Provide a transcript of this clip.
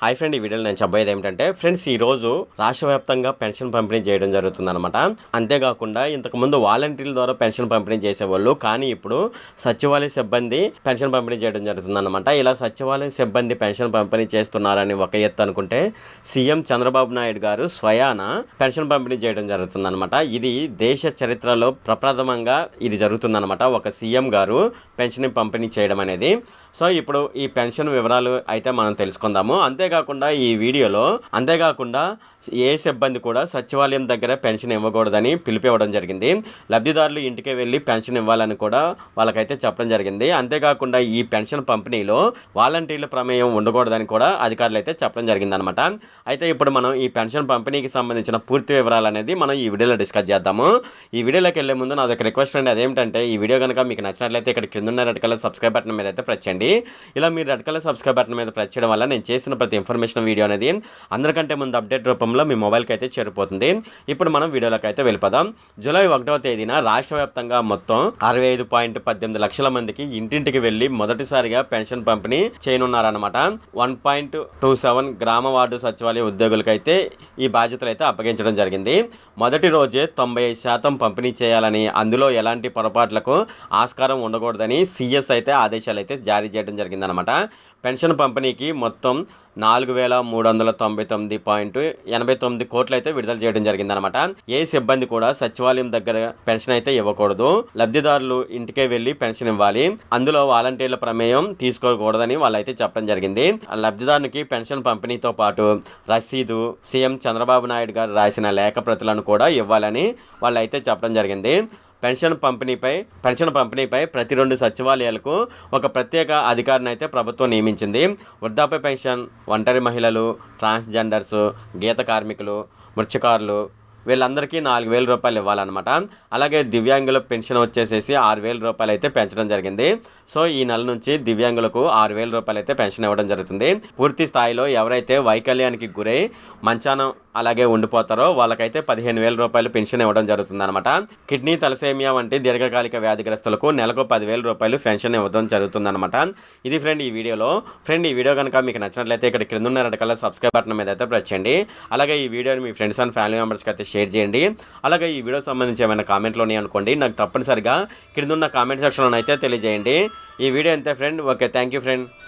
Hi friend, ఈ వీడియోలో నేను చెప్పబోయేది ఏమిటంటే ఫ్రెండ్స్, ఈరోజు రాష్ట్ర వ్యాప్తంగా పెన్షన్ పంపిణీ చేయడం జరుగుతుందన్నమాట. అంతేకాకుండా ఇంతకుముందు వాలంటీర్ల ద్వారా పెన్షన్ పంపిణీ చేసేవాళ్ళు, కానీ ఇప్పుడు సచివాలయ సిబ్బంది పెన్షన్ పంపిణీ చేయడం జరుగుతుందన్నమాట. ఇలా సచివాలయ సిబ్బంది పెన్షన్ పంపిణీ చేస్తున్నారని ఒక ఎత్తు అనుకుంటే, సీఎం చంద్రబాబు నాయుడు గారు స్వయాన పెన్షన్ పంపిణీ చేయడం జరుగుతుందన్నమాట. ఇది దేశ చరిత్రలో ప్రప్రథమంగా ఇది జరుగుతుందన్నమాట. ఒక సీఎం గారు పెన్షన్ పంపిణీ చేయడం అనేది. సో ఇప్పుడు ఈ పెన్షన్ వివరాలు అయితే మనం తెలుసుకుందాము. అంతేకాకుండా ఏ సిబ్బంది కూడా సచివాలయం దగ్గర పెన్షన్ ఇవ్వకూడదని పిలిపివ్వడం జరిగింది. లబ్ధిదారులు ఇంటికే వెళ్ళి పెన్షన్ ఇవ్వాలని కూడా వాళ్ళకైతే చెప్పడం జరిగింది. అంతేకాకుండా ఈ పెన్షన్ పంపిణీలో వాలంటీర్ల ప్రమేయం ఉండకూడదని కూడా అధికారులు అయితే చెప్పడం జరిగిందనమాట. అయితే ఇప్పుడు మనం ఈ పెన్షన్ పంపిణీకి సంబంధించిన పూర్తి వివరాలు అనేది మనం ఈ వీడియోలో డిస్కస్ చేద్దాము. ఈ వీడియోలోకి వెళ్ళే ముందు నాదొక రిక్వెస్ట్ అండి. అదేమిటంటే, ఈ వీడియో కనుక మీకు నచ్చినట్లయితే ఇక్కడ కింద ఉన్న రెడ్ కలర్ సబ్స్క్రైబ్ బటన్ మీద అయితే ప్రెస్ చేయండి. ఇలా మీరు రెడ్ కలర్ సబ్స్క్రైబ్ బటన్ మీద ప్రెస్ చేయడం వల్ల నేను చేసిన ప్రతి ఇన్ఫర్మేషన్ వీడియో అనేది అందరికంటే ముందు అప్డేట్ రూపంలో మీ మొబైల్కి అయితే చేరిపోతుంది. ఇప్పుడు మనం వీడియోలోకి అయితే వెళ్ళిపోదాం. జూలై 1వ తేదీన రాష్ట్ర వ్యాప్తంగా మొత్తం 65.18 లక్షల మందికి ఇంటింటికి వెళ్ళి మొదటిసారిగా పెన్షన్ పంపిణీ చేయనున్నారన్నమాట. 1.27 గ్రామ వార్డు సచివాలయ ఉద్యోగులకైతే ఈ బాధ్యతలు అయితే అప్పగించడం జరిగింది. మొదటి రోజే 95% పంపిణీ చేయాలని, అందులో ఎలాంటి పొరపాట్లకు ఆస్కారం ఉండకూడదని సీఎస్ అయితే ఆదేశాలు అయితే జారీ చేయడం జరిగిందనమాట. పెన్షన్ పంపిణీకి మొత్తం 4,399.89 కోట్లు అయితే విడుదల చేయడం జరిగిందనమాట. ఏ సిబ్బంది కూడా సచివాలయం దగ్గర పెన్షన్ అయితే ఇవ్వకూడదు. లబ్ధిదారులు ఇంటికే వెళ్ళి పెన్షన్ ఇవ్వాలి. అందులో వాలంటీర్ల ప్రమేయం తీసుకోకూడదని వాళ్ళైతే చెప్పడం జరిగింది. లబ్ధిదారునికి పెన్షన్ పంపిణీతో పాటు రసీదు, సీఎం చంద్రబాబు నాయుడు గారు రాసిన లేఖ ప్రతులను కూడా ఇవ్వాలని వాళ్ళైతే చెప్పడం జరిగింది. పెన్షన్ పంపిణీపై ప్రతి 2 సచివాలయాలకు ఒక ప్రత్యేక అధికారిని అయితే ప్రభుత్వం నియమించింది. వృద్ధాప్య పెన్షన్, ఒంటరి మహిళలు, ట్రాన్స్జెండర్స్, గీత కార్మికులు, మత్స్యకారులు వీళ్ళందరికీ 4,000 రూపాయలు ఇవ్వాలన్నమాట. అలాగే దివ్యాంగుల పెన్షన్ వచ్చేసేసి 6,000 రూపాయలు అయితే పెంచడం జరిగింది. సో ఈ నెల నుంచి దివ్యాంగులకు 6,000 రూపాయలు అయితే పెన్షన్ ఇవ్వడం జరుగుతుంది. పూర్తి స్థాయిలో ఎవరైతే వైకల్యానికి గురై మంచానం అలాగే ఉండిపోతారో వాళ్ళకైతే 15,000 రూపాయలు పెన్షన్ ఇవ్వడం జరుగుతుందన్నమాట. కిడ్నీ, తలసేమియా వంటి దీర్ఘకాలిక వ్యాధిగ్రస్తులకు నెలకు 10,000 రూపాయలు పెన్షన్ ఇవ్వడం జరుగుతుందన్నమాట. ఇది ఫ్రెండ్ ఈ వీడియో కనుక మీకు నచ్చినట్లయితే ఇక్కడ కింద ఉన్న రెడ్ కలర్ సబ్స్క్రైబ్ బటన్ మీద అయితే ప్రెస్ చేయండి. అలాగే ఈ వీడియోని మీ ఫ్రెండ్స్ అండ్ ఫ్యామిలీ మెంబర్స్కి అయితే షేర్ చేయండి. అలాగే ఈ వీడియో సంబంధించి ఏమైనా కామెంట్లు ఉన్నాయి అనుకోండి, నాకు తప్పనిసరిగా కింద ఉన్న కామెంట్ సెక్షన్లో అయితే తెలియజేయండి. ఈ వీడియో అంతే friend. Okay, thank you friend.